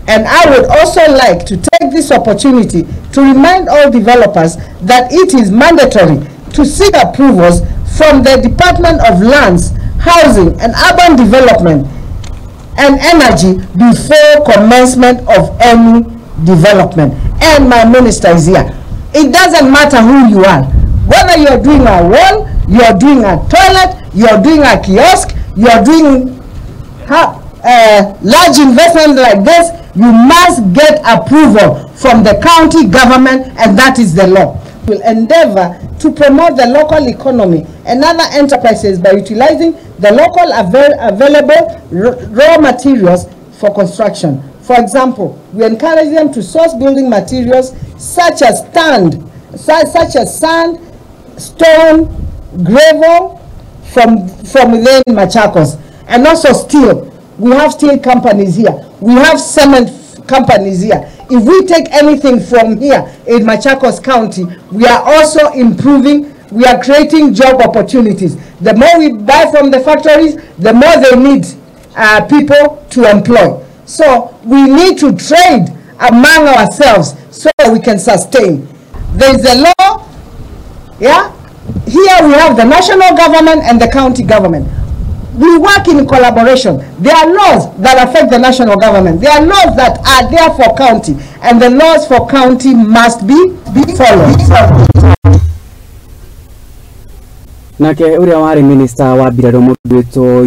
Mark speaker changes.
Speaker 1: And I would also like to take this opportunity to remind all developers that it is mandatory to seek approvals from the Department of Lands, Housing and Urban Development and Energy before commencement of any development. And my minister is here. It doesn't matter who you are, whether you're doing a wall, you're doing a toilet, you're doing a kiosk, you're doing large investment like this, you must get approval from the county government, and that is the law. We'll endeavor to promote the local economy and other enterprises by utilizing the local available raw materials for construction. For example, we encourage them to source building materials such as sand, stone, gravel from within Machakos, and also steel. We have steel companies here. We have cement companies here. If we take anything from here in Machakos County, we are also improving. We are creating job opportunities. The more we buy from the factories, the more they need people to employ. So we need to trade among ourselves so that we can sustain. There is a law. Yeah. Here we have the national government and the county government. We work in collaboration. There are laws that affect the national government. There are laws that are there for county, and the laws for county must be followed.
Speaker 2: Nake ule wari minister wa biraro mudweto